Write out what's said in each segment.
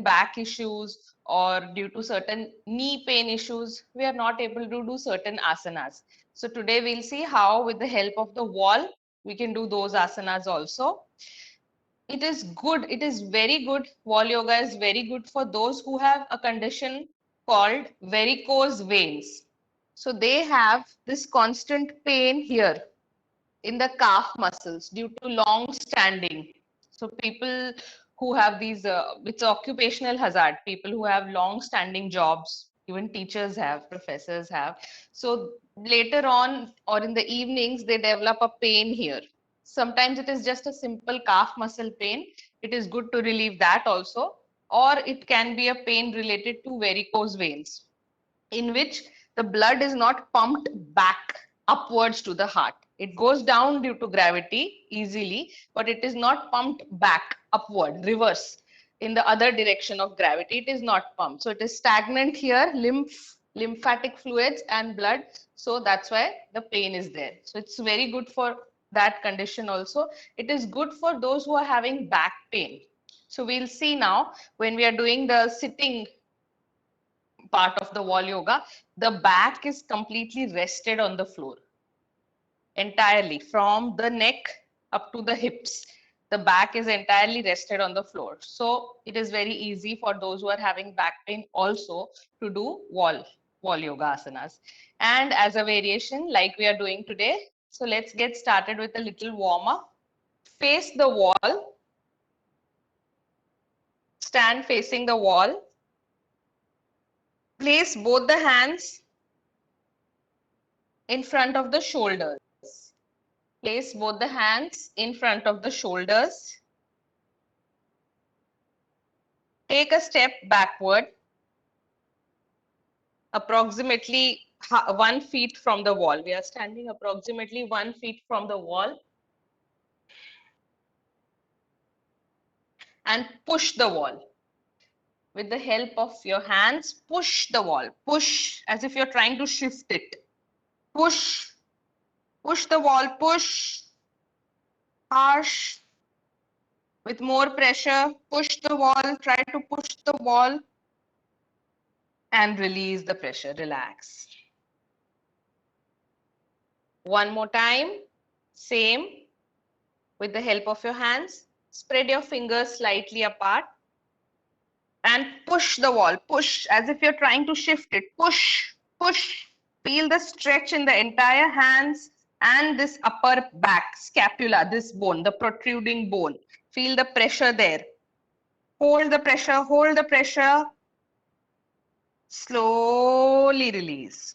back issues or due to certain knee pain issues, we are not able to do certain asanas. So today we'll see how with the help of the wall, we can do those asanas also. It is good. It is very good. Wall yoga is very good for those who have a condition called varicose veins. So they have this constant pain here in the calf muscles due to long standing. So people who have these, it's occupational hazard, people who have long standing jobs, even teachers have, professors have. So later on or in the evenings, they develop a pain here. Sometimes it is just a simple calf muscle pain. It is good to relieve that also. Or it can be a pain related to varicose veins, in which the blood is not pumped back upwards to the heart. It goes down due to gravity easily, but it is not pumped back upward, reverse, in the other direction of gravity. It is not pumped. So it is stagnant here, lymphatic fluids and blood. So that's why the pain is there. So it's very good for that condition also. It is good for those who are having back pain. So we'll see now when we are doing the sitting part of the wall yoga, the back is completely rested on the floor entirely from the neck up to the hips. The back is entirely rested on the floor. So it is very easy for those who are having back pain also to do wall yoga asanas. And as a variation like we are doing today, so let's get started with a little warm up. Face the wall, stand facing the wall. Place both the hands in front of the shoulders. Place both the hands in front of the shoulders. Take a step backward, approximately 1 feet from the wall. We are standing approximately 1 feet from the wall. And push the wall. With the help of your hands, push the wall. Push as if you're trying to shift it. Push. Push the wall. Push. Harsh. With more pressure, push the wall. Try to push the wall. And release the pressure. Relax. One more time. Same. With the help of your hands, spread your fingers slightly apart and push the wall. Push as if you're trying to shift it. Push, push. Feel the stretch in the entire hands and this upper back, scapula, this bone, the protruding bone. Feel the pressure there. Hold the pressure, hold the pressure. Slowly release.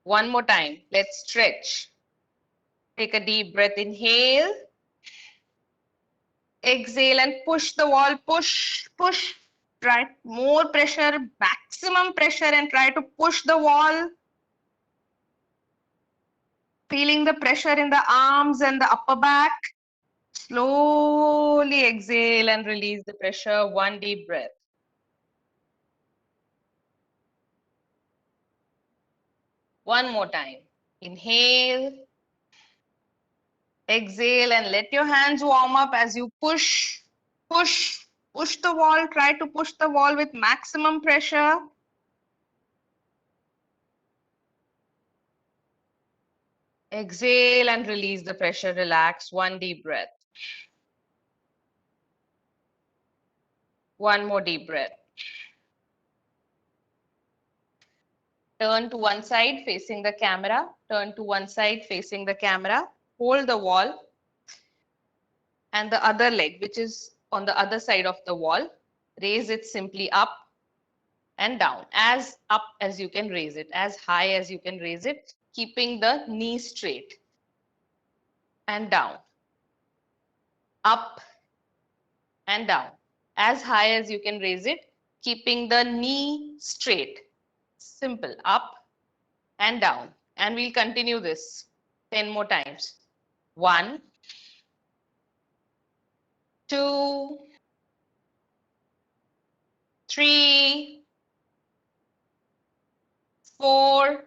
One more time. Let's stretch. Take a deep breath. Inhale. Exhale and push the wall. Push, push. Try more pressure, maximum pressure, and try to push the wall. Feeling the pressure in the arms and the upper back. Slowly exhale and release the pressure. One deep breath. One more time. Inhale. Exhale and let your hands warm up as you push, push, push the wall. Try to push the wall with maximum pressure. Exhale and release the pressure. Relax. One deep breath. One more deep breath. Turn to one side facing the camera. Turn to one side facing the camera. Hold the wall. And the other leg, which is on the other side of the wall, raise it simply up and down. As up as you can raise it. As high as you can raise it. Keeping the knee straight. And down. Up and down. As high as you can raise it. Keeping the knee straight. Simple. Up and down. And we'll continue this 10 more times. 1, 2, 3, 4,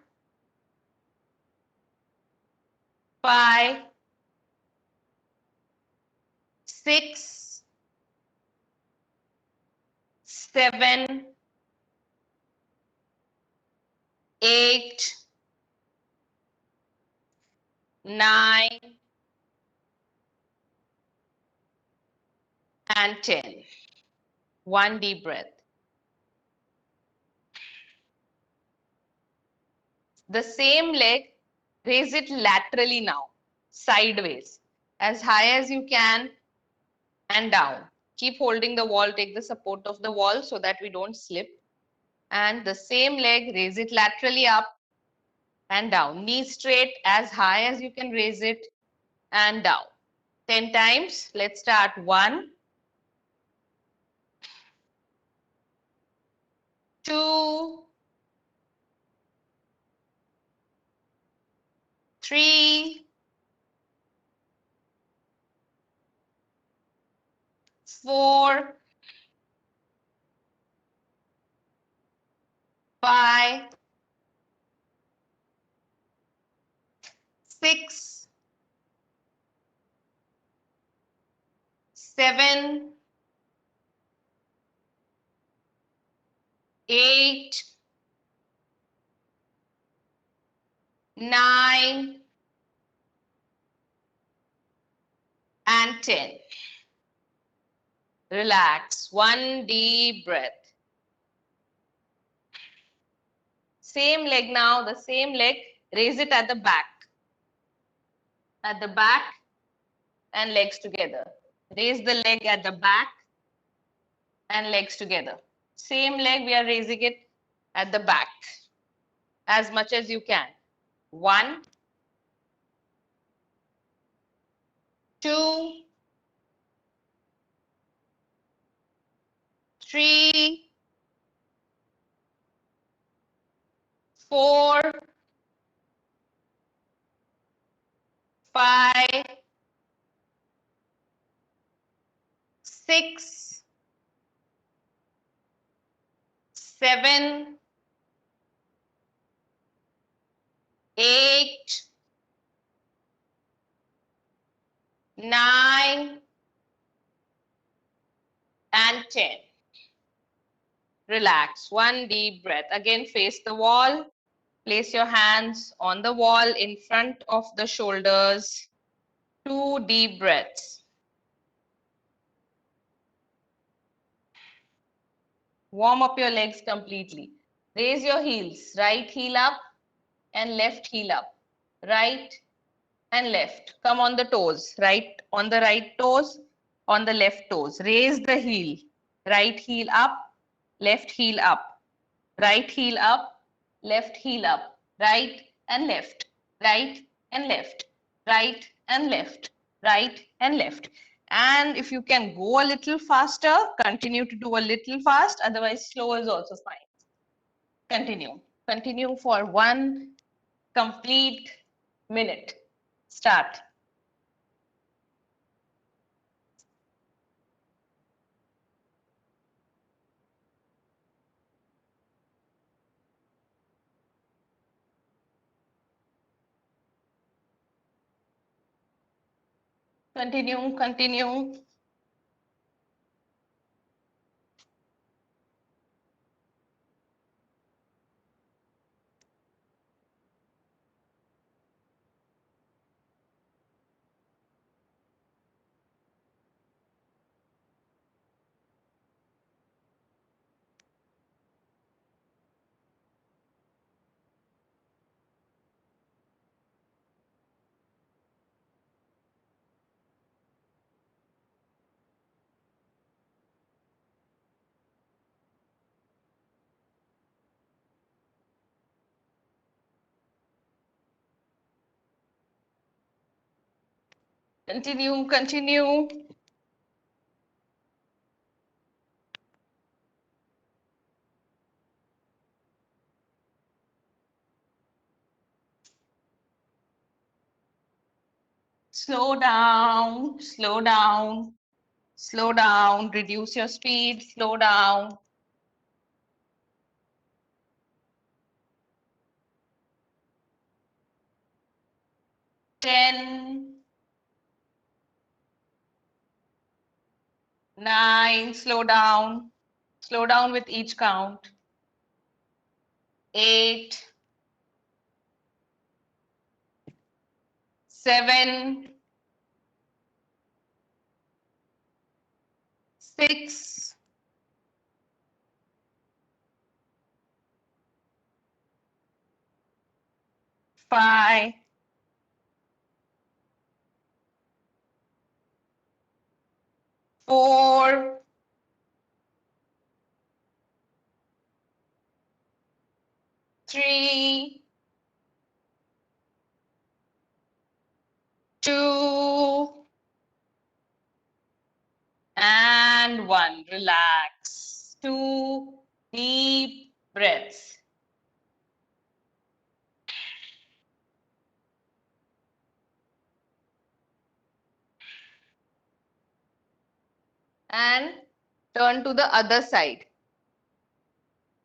5, 6, 7, 8, 9, and 10. One deep breath. The same leg, raise it laterally now, sideways, as high as you can and down. Keep holding the wall, take the support of the wall so that we don't slip. And the same leg, raise it laterally up and down. Knee straight, as high as you can raise it and down. 10 times. Let's start. 1, 2, 3, 4, 5, 6, 7, 8, 9, and 10. Relax. One deep breath. Same leg now, the same leg. Raise it at the back. At the back and legs together. Raise the leg at the back and legs together. Same leg, we are raising it at the back as much as you can. 1, 2, 3, 4, 5, 6, 7, 8, 9, and 10. Relax. One deep breath. Again, face the wall. Place your hands on the wall in front of the shoulders. 2 deep breaths. Warm up your legs completely. Raise your heels. Right heel up and left heel up. Right and left. Come on the toes. Right on the right toes, on the left toes. Raise the heel. Right heel up, left heel up. Right heel up, left heel up. Right and left. Right and left. Right and left. Right and left. And if you can go a little faster, continue to do a little fast. Otherwise, slow is also fine. Continue. Continue for 1 complete minute. Start. Continue, continue. Continue, continue. Slow down, slow down, slow down. Reduce your speed, slow down. 10, 9, slow down, Slow down with each count. 8, 7, 6, 5, 4, 3, 2, and 1. Relax. 2 deep breaths. And turn to the other side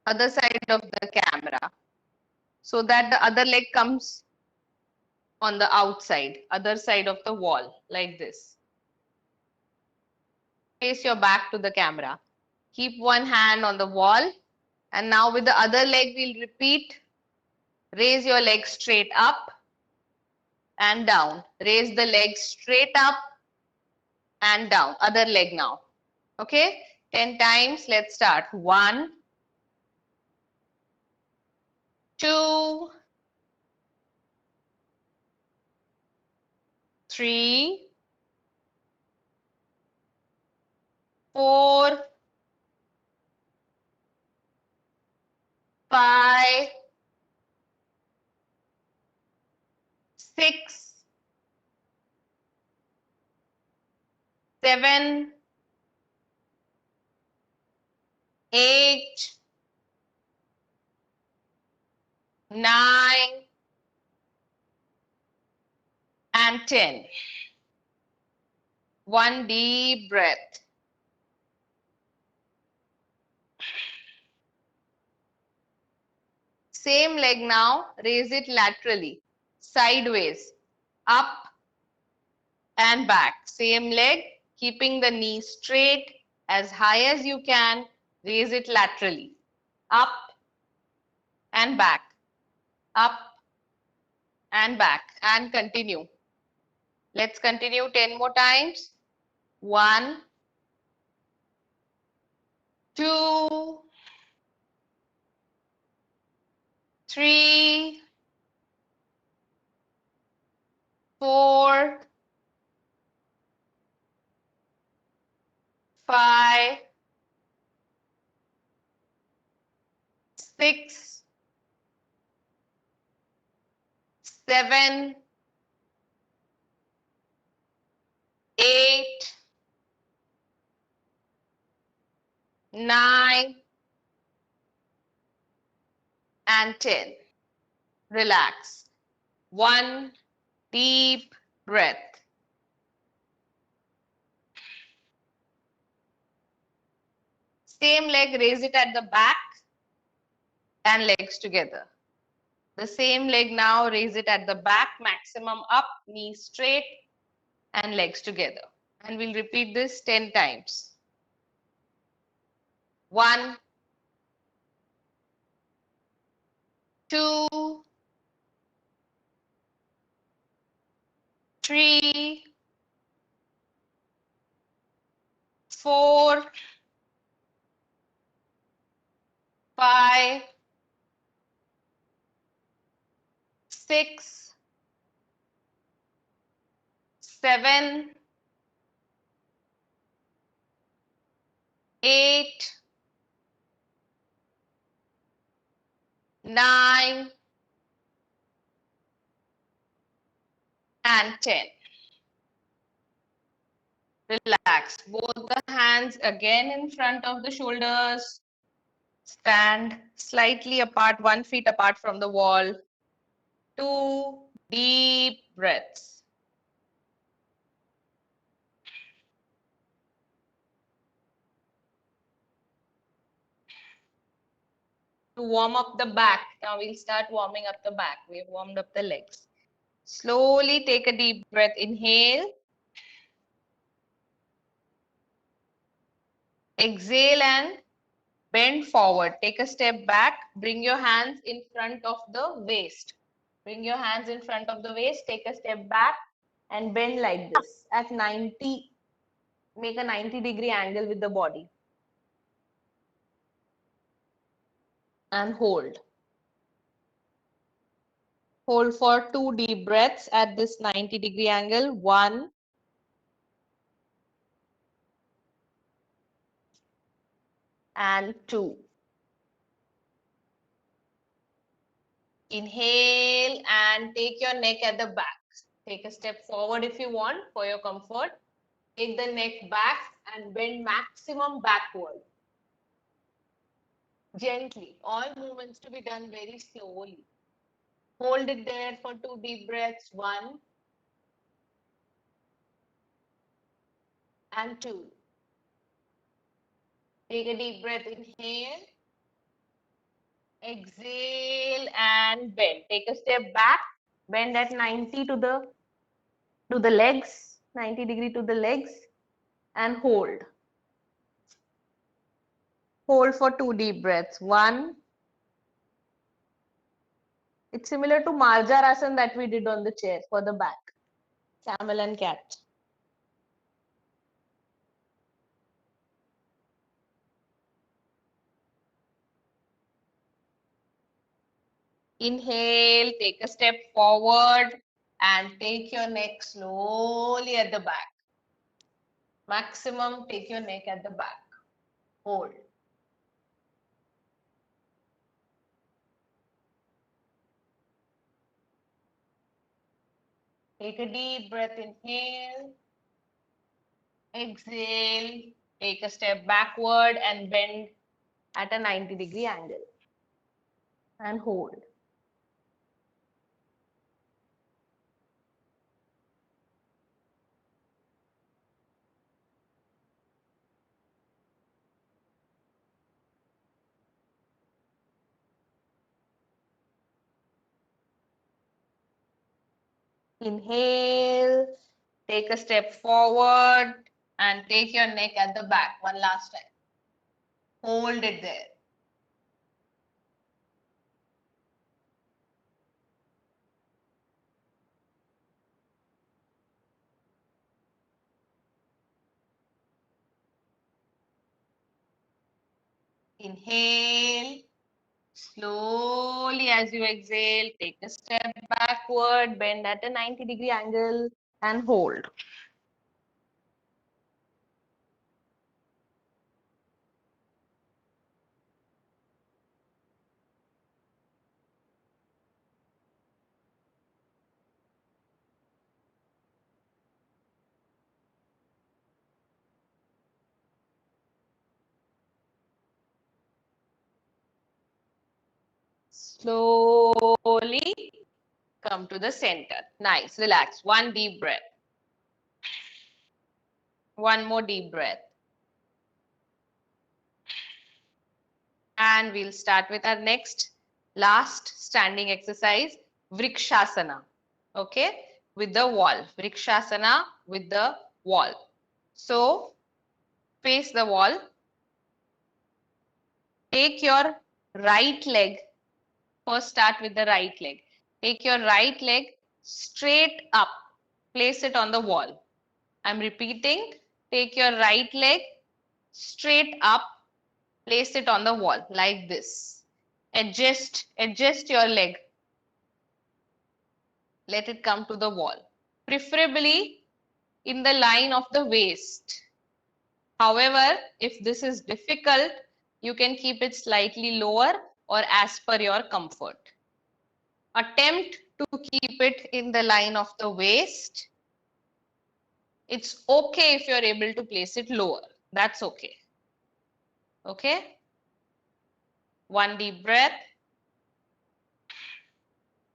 of the camera, so that the other leg comes on the outside, other side of the wall, like this. Face your back to the camera. Keep one hand on the wall, and now with the other leg we'll repeat. Raise your leg straight up and down. Raise the leg straight up and down. Other leg now. Okay? 10 times. Let's start. 1, 2, 3, 4, 5, 6, 7, 8, 9, and 10. One deep breath. Same leg now, raise it laterally, sideways, up and back. Same leg, keeping the knee straight as high as you can, raise it laterally, up and back, up and back, and continue. Let's continue 10 more times. 1, 2, 3, 4, 5, 6, 7, 8, 9, and 10. Relax. One deep breath. Same leg, raise it at the back and legs together. The same leg now, raise it at the back, maximum up, knees straight and legs together. And we'll repeat this 10 times. 1, 2, 3, 4, 5, 6, 7, 8, 9, and 10. Relax. Both the hands again in front of the shoulders. Stand slightly apart, 1 foot apart from the wall. 2 deep breaths. To warm up the back. Now we'll start warming up the back. We've warmed up the legs. Slowly take a deep breath. Inhale. Exhale and bend forward, take a step back, bring your hands in front of the waist. Bring your hands in front of the waist, take a step back and bend like this at 90, make a 90-degree angle with the body. And hold. Hold for 2 deep breaths at this 90-degree angle. 1, and 2. Inhale and take your neck at the back. Take a step forward if you want for your comfort. Take the neck back and bend maximum backward. Gently. All movements to be done very slowly. Hold it there for 2 deep breaths. 1 and 2. Take a deep breath. Inhale. Exhale and bend. Take a step back. Bend at 90 to the legs. 90 degree to the legs. And hold. Hold for 2 deep breaths. 1. It's similar to Marjarasana that we did on the chair for the back. Camel and cat. Inhale, take a step forward and take your neck slowly at the back. Maximum, take your neck at the back. Hold. Take a deep breath, inhale. Exhale, take a step backward and bend at a 90-degree angle. And hold. Inhale, take a step forward and take your neck at the back. One last time. Hold it there. Inhale. Slowly as you exhale, take a step backward, bend at a 90-degree angle and hold. Slowly come to the center. Nice, relax. One deep breath. One more deep breath. And we'll start with our next, last standing exercise, Vrikshasana. Okay, with the wall. Vrikshasana with the wall. So, face the wall. Take your right leg. First, start with the right leg. Take your right leg straight up. Place it on the wall. I'm repeating. Take your right leg straight up. Place it on the wall like this. Adjust your leg. Let it come to the wall. Preferably in the line of the waist. However, if this is difficult, you can keep it slightly lower or as per your comfort. Attempt to keep it in the line of the waist. It's okay if you're able to place it lower. That's okay. Okay? One deep breath.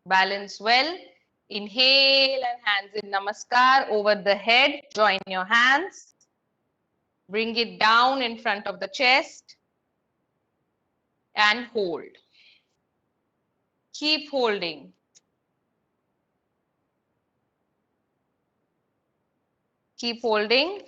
Balance well. Inhale and hands in Namaskar over the head. Join your hands. Bring it down in front of the chest. And hold. Keep holding. Keep holding.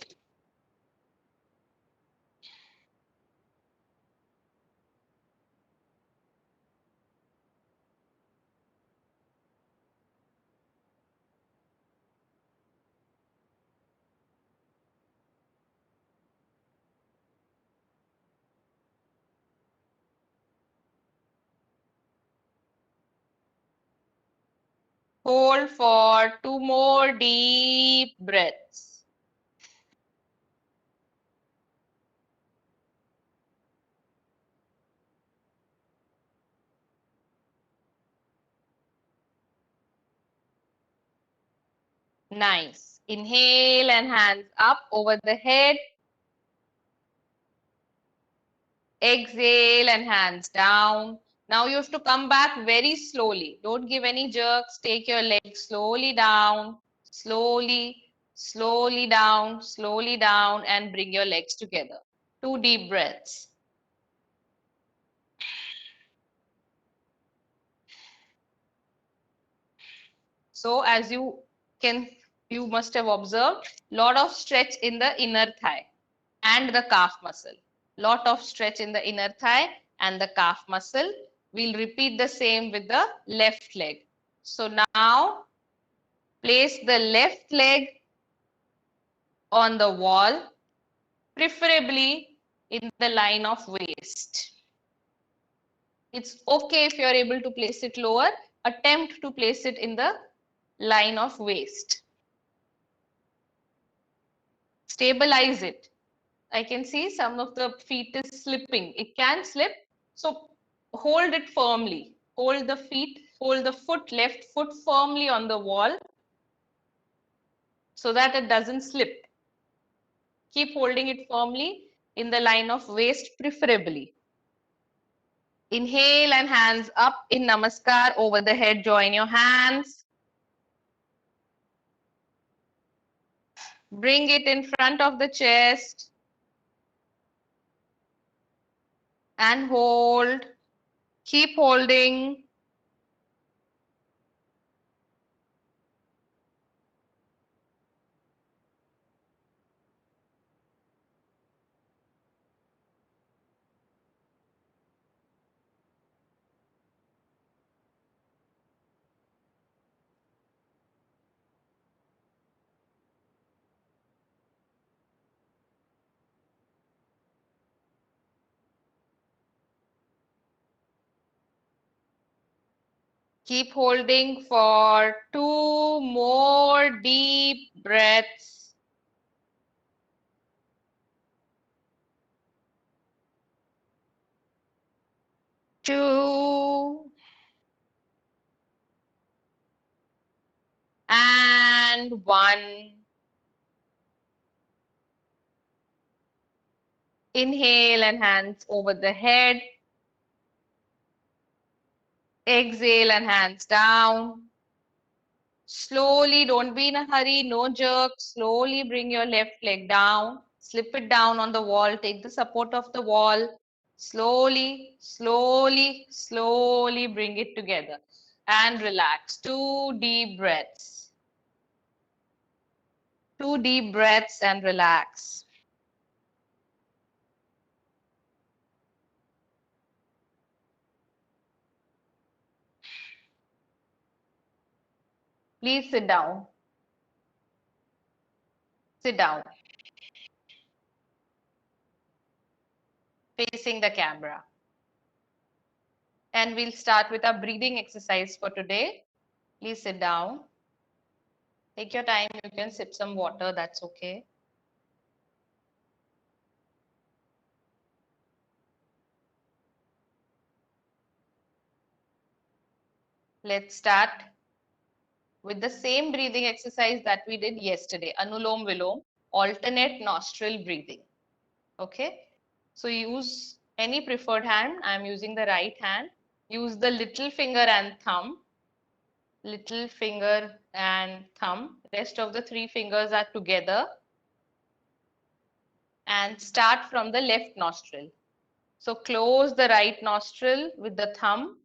Hold for 2 more deep breaths. Nice. Inhale and hands up over the head. Exhale and hands down. Now you have to come back very slowly. Don't give any jerks. Take your legs slowly down, slowly down, and bring your legs together. 2 deep breaths. So as you must have observed, lot of stretch in the inner thigh and the calf muscle. Lot of stretch in the inner thigh and the calf muscle. We'll repeat the same with the left leg. So now place the left leg on the wall, preferably in the line of waist. It's okay if you're able to place it lower. Attempt to place it in the line of waist. Stabilize it. I can see some of the feet is slipping. It can slip. So hold it firmly. Hold the feet, hold the foot, left foot firmly on the wall so that it doesn't slip. Keep holding it firmly in the line of waist preferably. Inhale and hands up in Namaskar over the head. Join your hands. Bring it in front of the chest. And hold. Keep holding. Keep holding for 2 more deep breaths. 2 and 1. Inhale and hands over the head. Exhale and hands down. Slowly, don't be in a hurry, no jerk. Slowly bring your left leg down. Slip it down on the wall. Take the support of the wall. Slowly bring it together. And relax. 2 deep breaths. 2 deep breaths and relax. Please sit down. Sit down. Facing the camera. And we'll start with our breathing exercise for today. Please sit down. Take your time. You can sip some water. That's okay. Let's start with the same breathing exercise that we did yesterday. Anulom Vilom, alternate nostril breathing. Okay. So use any preferred hand. I'm using the right hand. Use the little finger and thumb. Little finger and thumb. Rest of the 3 fingers are together. And start from the left nostril. So close the right nostril with the thumb.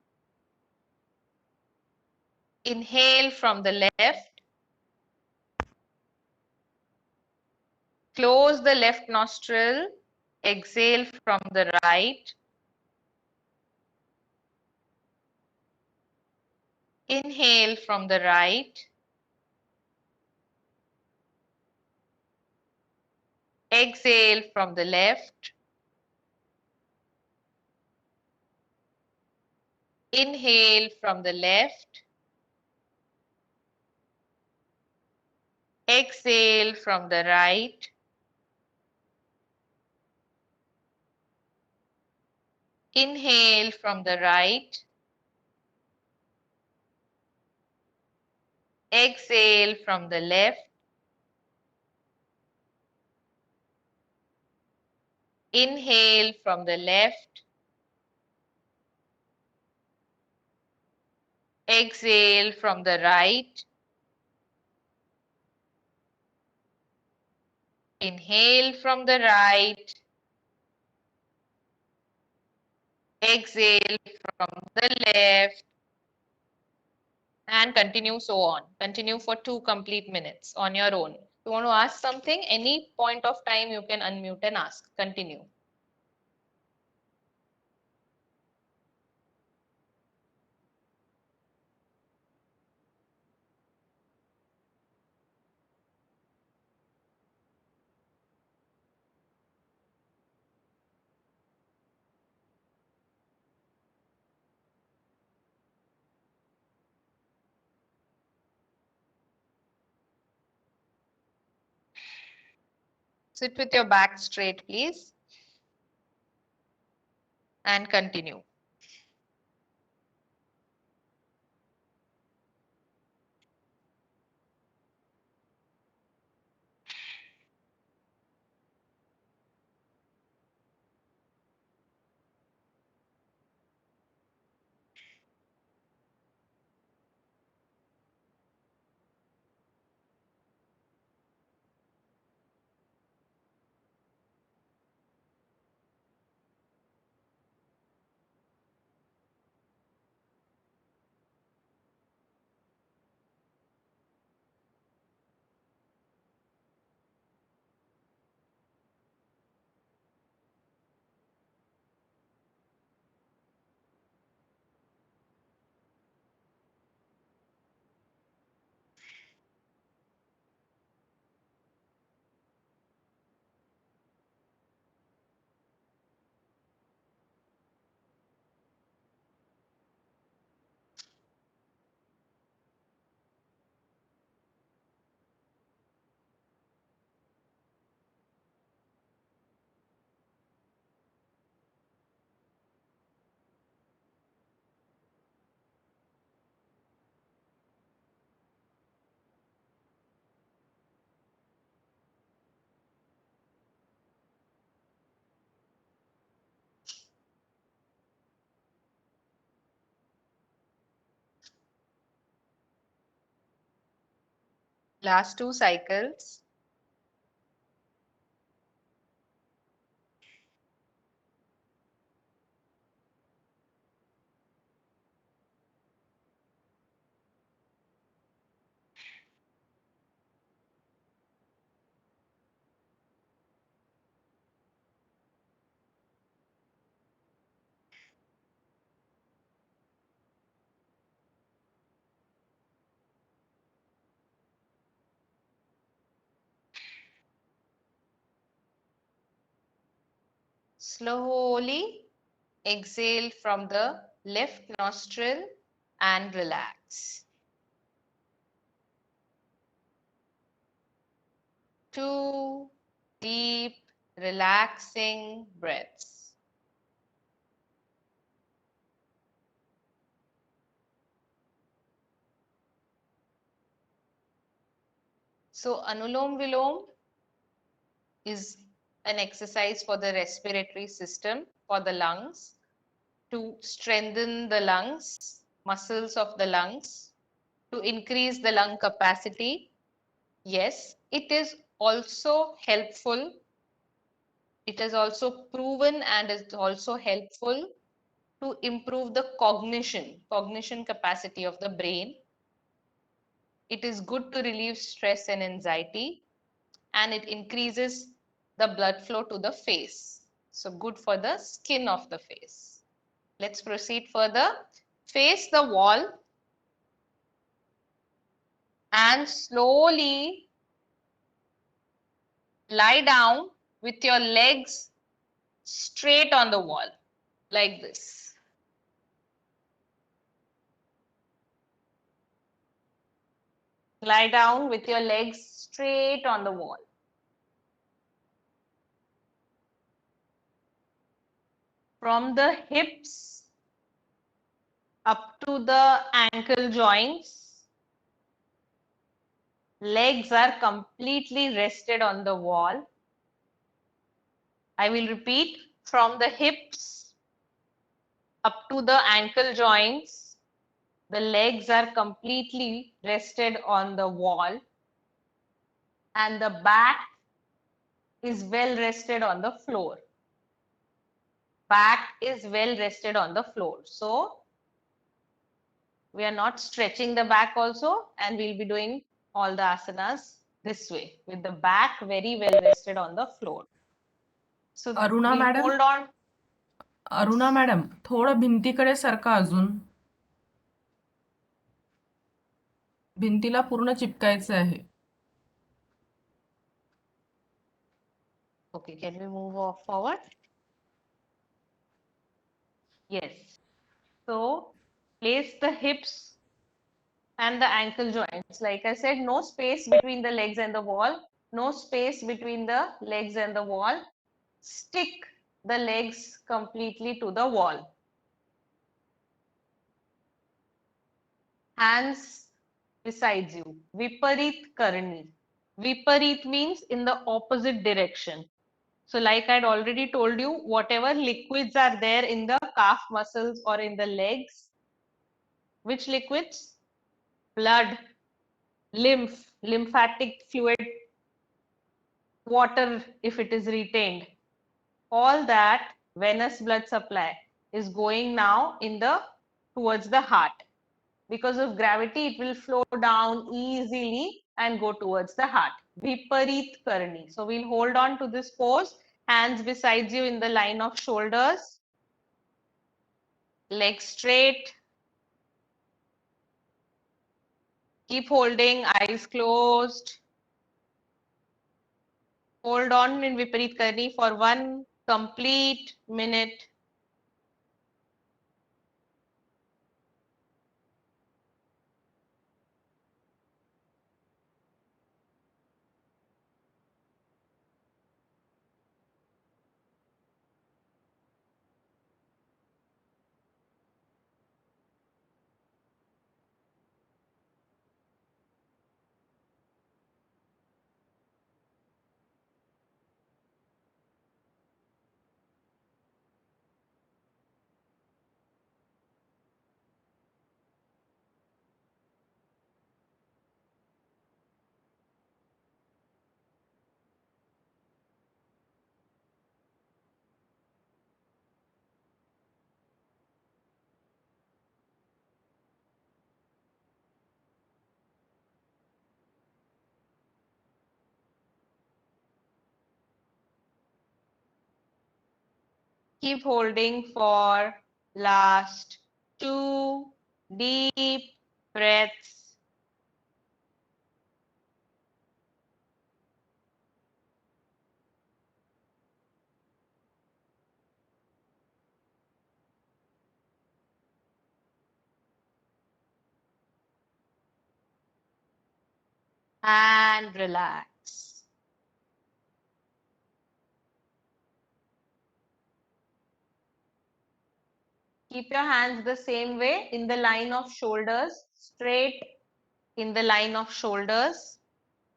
Inhale from the left. Close the left nostril. Exhale from the right. Inhale from the right. Exhale from the left. Inhale from the left. Exhale from the right. Inhale from the right. Exhale from the left. Inhale from the left. Exhale from the right. Inhale from the right. Exhale from the left. And continue so on. Continue for 2 complete minutes on your own. If you want to ask something, any point of time you can unmute and ask. Continue. Sit with your back straight, please. And continue. Last 2 cycles. Slowly exhale from the left nostril and relax. 2 deep, relaxing breaths. So, Anulom Vilom is an exercise for the respiratory system, for the lungs, to strengthen the lungs, muscles of the lungs, to increase the lung capacity. Yes, it is also helpful. It is also proven and is also helpful to improve the cognition capacity of the brain. It is good to relieve stress and anxiety, and it increases the blood flow to the face. So good for the skin of the face. Let's proceed further. Face the wall and slowly lie down with your legs straight on the wall, like this. Lie down with your legs straight on the wall. From the hips up to the ankle joints, legs are completely rested on the wall. I will repeat, from the hips up to the ankle joints, the legs are completely rested on the wall, and the back is well rested on the floor. Back is well rested on the floor. So we are not stretching the back also, and we'll be doing all the asanas this way with the back very well rested on the floor. So Aruna we'll madam hold on. Aruna madam थोडं भिंतीकडे सरका, अजून भिंतीला पूर्ण चिपकायचं आहे. Okay, can we move off forward? Yes. So place the hips and the ankle joints. Like I said, no space between the legs and the wall. No space between the legs and the wall. Stick the legs completely to the wall. Hands besides you. Viparit Karni. Viparit means in the opposite direction. So like I'd already told you, whatever liquids are there in the calf muscles or in the legs, which liquids? Blood, lymph, lymphatic fluid, water if it is retained. All that venous blood supply is going now in the towards the heart. Because of gravity, it will flow down easily and go towards the heart. Viparit Karni. So we'll hold on to this pose. Hands beside you in the line of shoulders. Legs straight. Keep holding, eyes closed. Hold on in Viparit Karni for 1 complete minute. Keep holding for last 2 deep breaths. And relax. Keep your hands the same way in the line of shoulders, straight in the line of shoulders.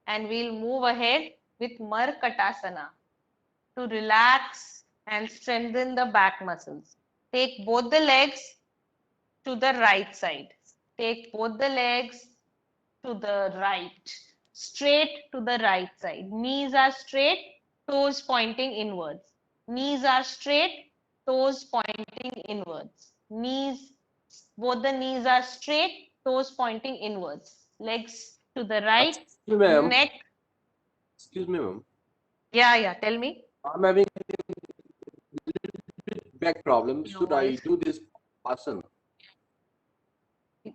And we'll move ahead with Markatasana to relax and strengthen the back muscles. Take both the legs to the right side. Take both the legs to the right, straight to the right side. Knees are straight, toes pointing inwards. Knees are straight, toes pointing inwards. Knees, both the knees are straight, toes pointing inwards. Legs to the right, Excuse me, ma'am. neck. Excuse me, ma'am. Yeah, tell me. I'm having back problem. Your Should I voice. do this asana?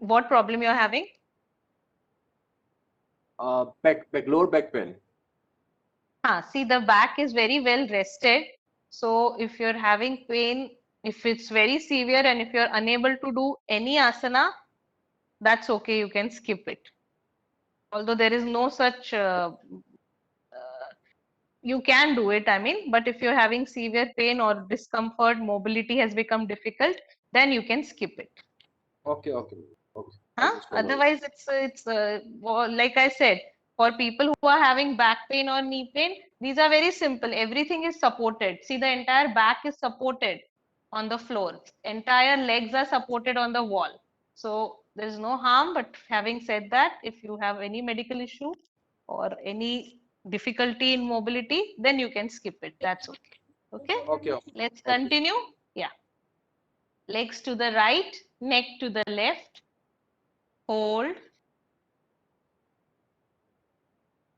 What problem you're having? Lower back pain. See, the back is very well rested. So if you're having pain, if it's very severe and if you're unable to do any asana, that's okay. You can skip it. although there is no such you can do it, I mean, but if you're having severe pain or discomfort, mobility has become difficult, then you can skip it. Okay, okay, okay. I'll Huh? just follow it. Otherwise, it's well, like I said, for people who are having back pain or knee pain, these are very simple. Everything is supported. See, the entire back is supported on the floor. Entire legs are supported on the wall. So there is no harm. But having said that, if you have any medical issue or any difficulty in mobility, then you can skip it. That's okay. Okay. Okay, okay. Let's Okay. continue. Yeah. Legs to the right, neck to the left. Hold.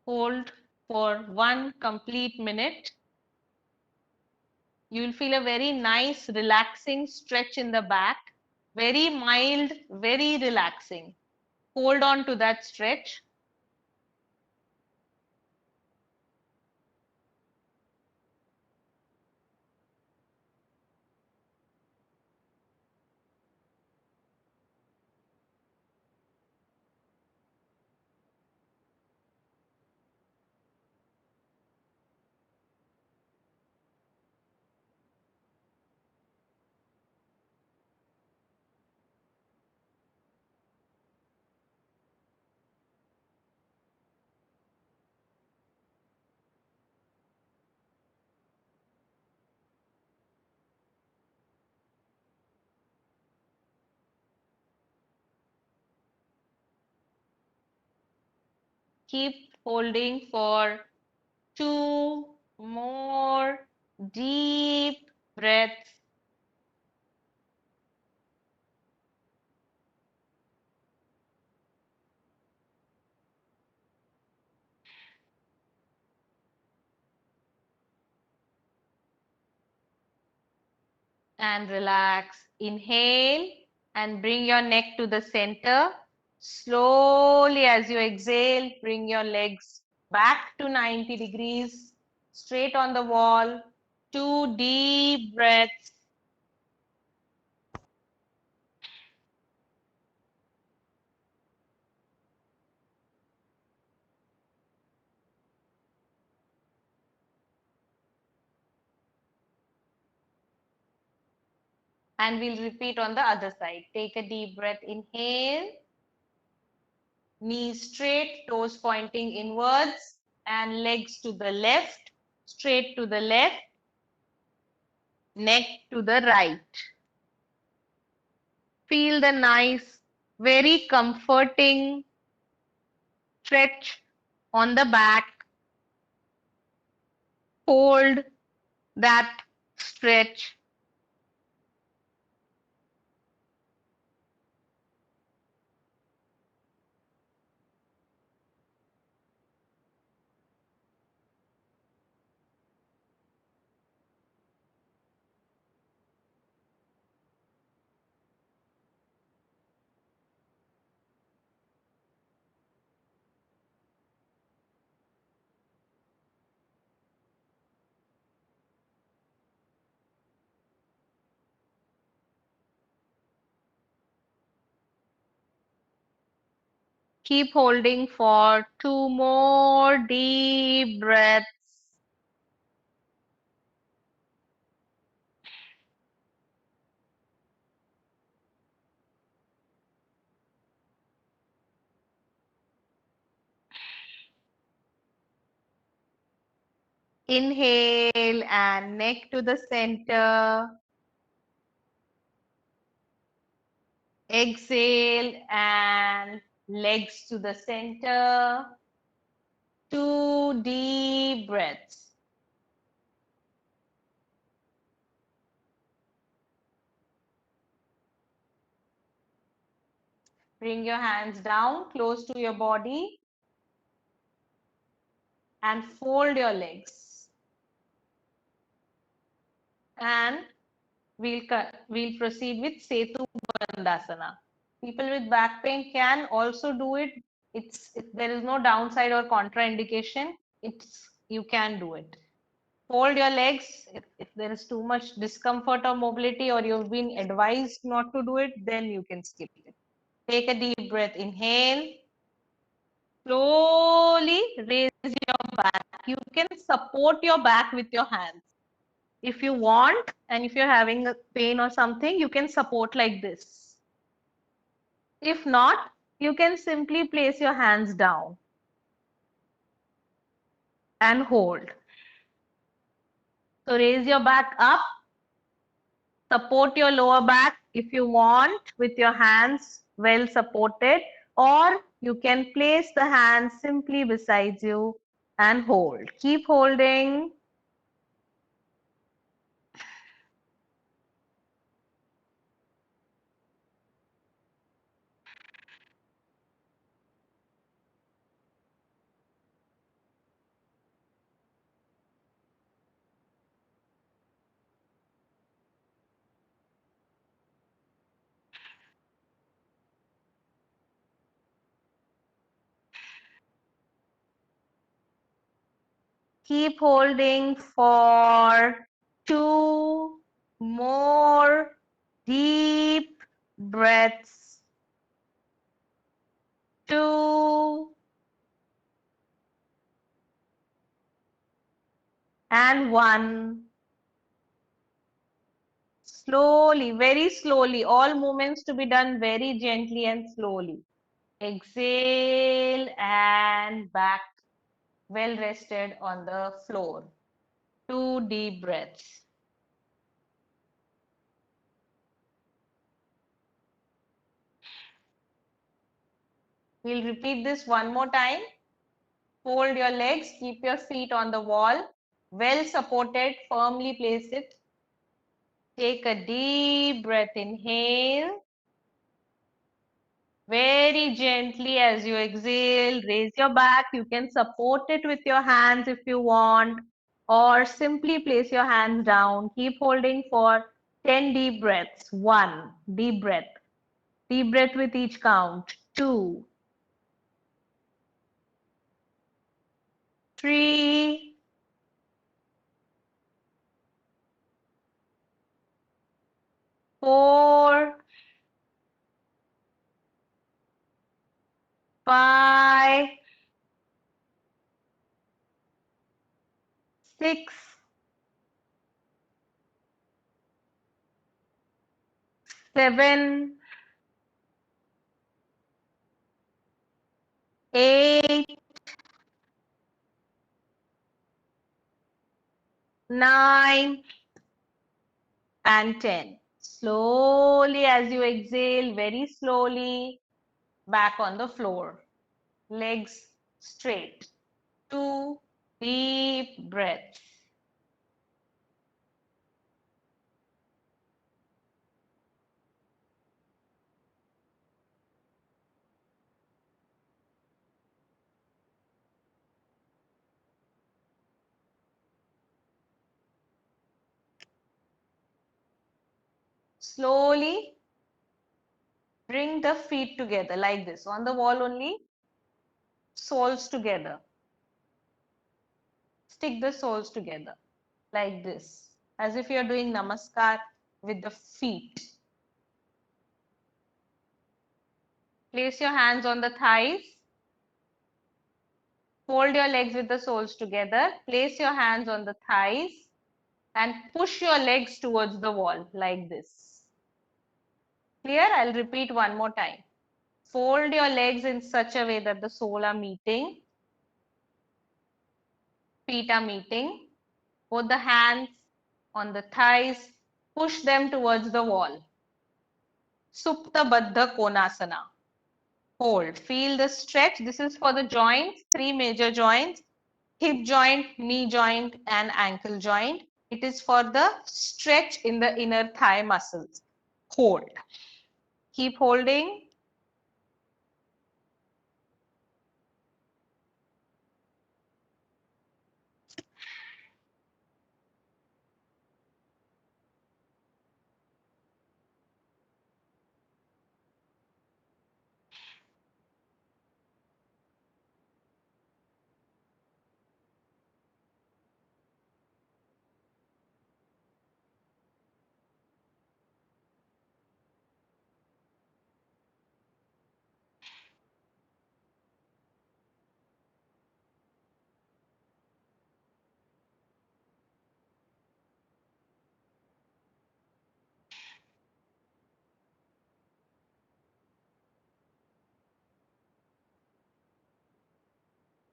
Hold for 1 complete minute. You will feel a very nice, relaxing stretch in the back. Very mild, very relaxing. Hold on to that stretch. Keep holding for 2 more deep breaths. And relax. Inhale and bring your neck to the center. Slowly, as you exhale, bring your legs back to 90 degrees, straight on the wall. 2 deep breaths. And we'll repeat on the other side. Take a deep breath. Inhale. Knees straight, toes pointing inwards, and legs to the left, straight to the left, neck to the right. Feel the nice, very comforting stretch on the back. Hold that stretch. Keep holding for 2 more deep breaths. Inhale and neck to the center. Exhale and legs to the center. 2 deep breaths. Bring your hands down close to your body and fold your legs. And we'll proceed with Setu Bandhasana. People with back pain can also do it. There is no downside or contraindication. You can do it. Fold your legs. If there is too much discomfort or mobility, or you've been advised not to do it, then you can skip it. Take a deep breath. Inhale. Slowly raise your back. You can support your back with your hands. If you want, and if you're having a pain or something, you can support like this. If not, you can simply place your hands down and hold. So raise your back up, support your lower back if you want with your hands well supported, or you can place the hands simply beside you and hold. Keep holding. Keep holding for 2 more deep breaths. 2 and 1. Slowly, very slowly. All movements to be done very gently and slowly. Exhale and back, well rested on the floor. 2 deep breaths. We'll repeat this one more time. Fold your legs, keep your feet on the wall, well supported, firmly place it. Take a deep breath, inhale. Very gently as you exhale, raise your back. You can support it with your hands if you want, or simply place your hands down. Keep holding for 10 deep breaths. 1, deep breath. Deep breath with each count. 2, 3, 4, 5, 6, 7, 8, 9, and 10. Slowly as you exhale, very slowly, back on the floor. Legs straight. 2 deep breaths. Slowly bring the feet together like this. On the wall only, soles together. Stick the soles together like this, as if you're doing namaskar with the feet. Place your hands on the thighs. Fold your legs with the soles together. Place your hands on the thighs and push your legs towards the wall like this. Clear? I'll repeat one more time. Fold your legs in such a way that the soles are meeting. Feet are meeting. Both the hands on the thighs. Push them towards the wall. Supta Baddha Konasana. Hold. Feel the stretch. This is for the joints, 3 major joints: hip joint, knee joint, and ankle joint. It is for the stretch in the inner thigh muscles. Hold. Keep holding.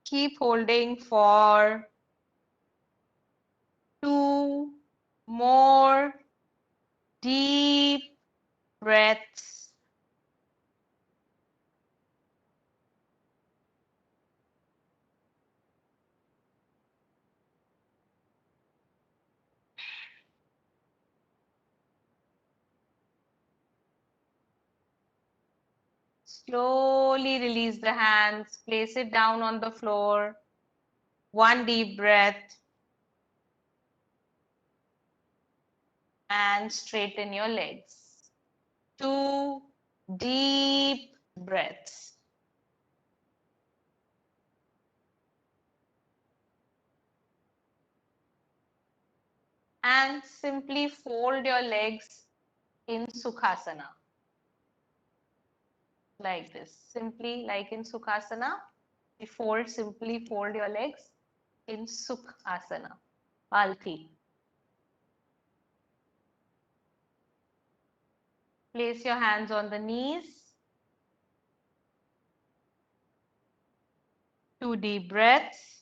Keep holding for 2 more deep breaths. Slowly release the hands, place it down on the floor. 1 deep breath. And straighten your legs. 2 deep breaths. And simply fold your legs in Sukhasana. Like this. Simply like in Sukhasana. Simply fold your legs in Sukhasana. Palki. Place your hands on the knees. 2 deep breaths.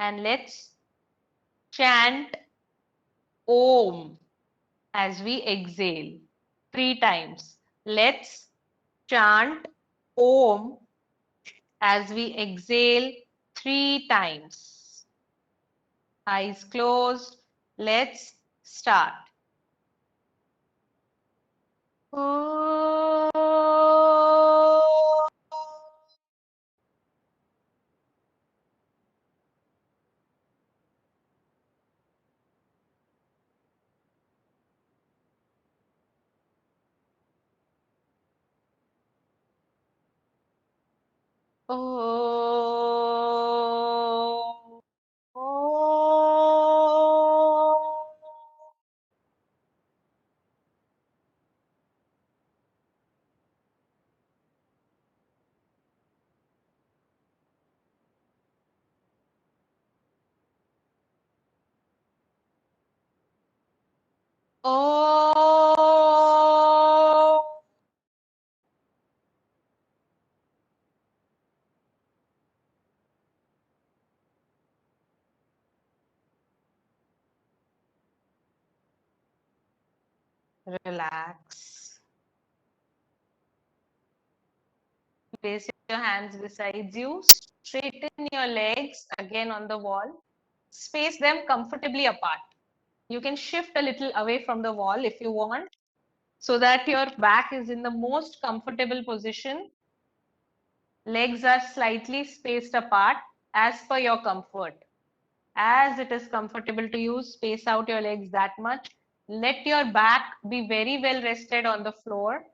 And let's chant Om as we exhale 3 times. Let's chant Om as we exhale 3 times. Eyes closed. Let's start. Om. Om. Om. Relax. Place your hands beside you. Straighten your legs again on the wall. Space them comfortably apart. You can shift a little away from the wall if you want, so that your back is in the most comfortable position. Legs are slightly spaced apart as per your comfort. As it is comfortable to you, space out your legs that much. Let your back be very well rested on the floor.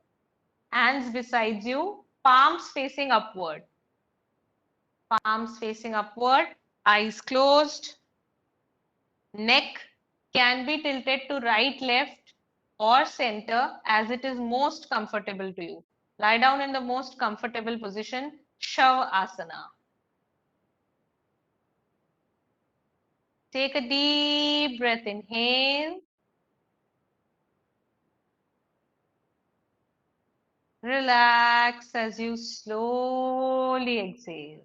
Hands beside you, palms facing upward. Palms facing upward, eyes closed. Neck can be tilted to right, left, or center as it is most comfortable to you. Lie down in the most comfortable position, Shavasana. Take a deep breath, inhale. Relax as you slowly exhale.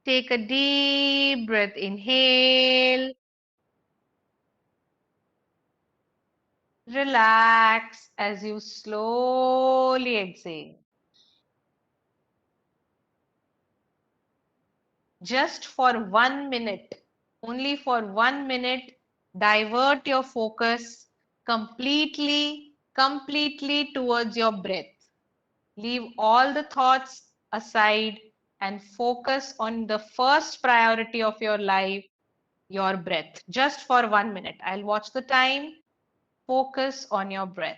Take a deep breath, inhale. Relax as you slowly exhale. Just for 1 minute, only for 1 minute, divert your focus completely towards your breath. Leave all the thoughts aside and focus on the first priority of your life, your breath. Just for 1 minute. I'll watch the time. Focus on your breath.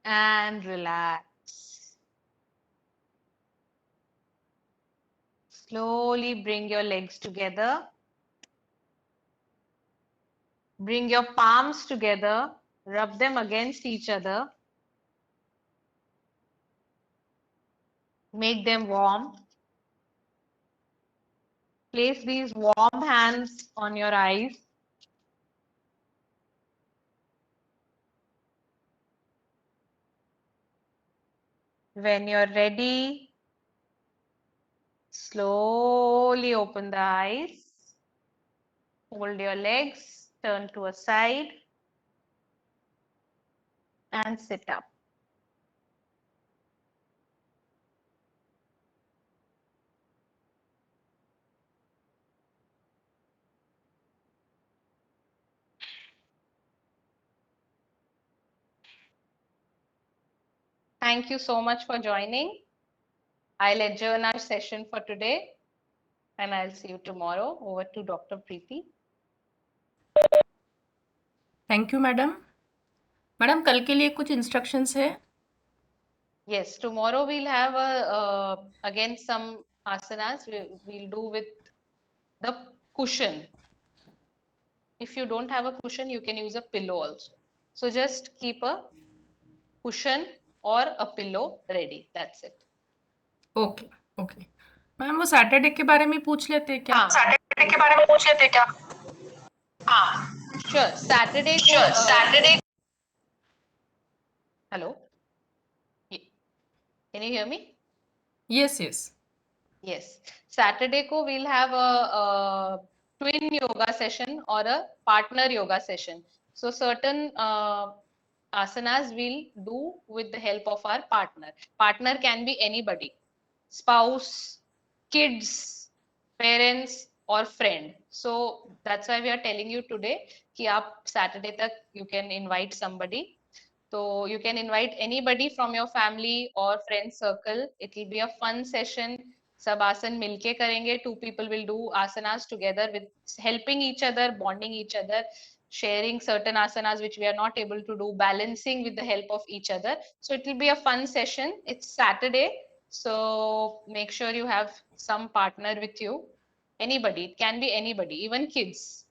and relax. Slowly bring your legs together. Bring your palms together, rub them against each other. Make them warm. Place these warm hands on your eyes. When you're ready, slowly open the eyes. Hold your legs, turn to a side, and sit up. Thank you so much for joining. I'll adjourn our session for today, and I'll see you tomorrow. Over to Dr. Preeti. Thank you madam. Madam कल के लिए कुछ instructions है? Yes, tomorrow we'll have again some asanas we'll do with the cushion. If you don't have a cushion, you can use a pillow also. So just keep a cushion or a pillow ready. That's it. Okay okay ma'am, वो Saturday के बारे में पूछ लेते हैं क्या? हाँ, Saturday के बारे में पूछ लेते हैं क्या? sure. Saturday को Saturday hello. Can you hear me? Yes yes Yes. Saturday ko we'll have a twin yoga session or a partner yoga session. So certain asanas we'll do with the help of our partner. Partner can be anybody, spouse, kids, parents or friend. So that's why we are telling you today कि आप Saturday तक you can invite somebody. So you can invite anybody from your family or friend circle. It will be a fun session. सब आसन मिलके करेंगे. Two people will do asanas together with helping each other, bonding each other, sharing certain asanas which we are not able to do, balancing with the help of each other. So it will be a fun session. It's Saturday, so make sure you have some partner with you. Anybody, it can be anybody, even kids.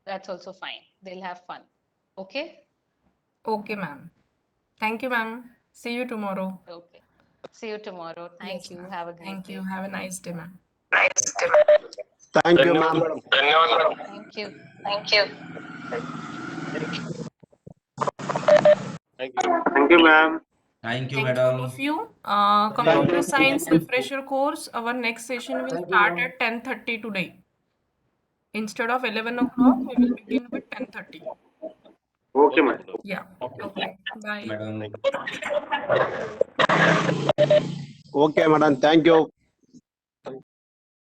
That's also fine. They'll have fun. Okay. Okay ma'am, thank you ma'am, see you tomorrow. Okay. See you tomorrow. Thank you. Have a great thank day. You, have a nice day ma'am. Thank you, ma'am. Thank you. Thank you. Thank you, ma'am. Thank you, Thank you all madam. of you. Computer science refresher course, our next session will start at 10:30 today. Instead of 11 o'clock, we will begin with 10:30. Okay, ma'am. Yeah. Okay. Bye. Madam. Okay, madam. Thank you.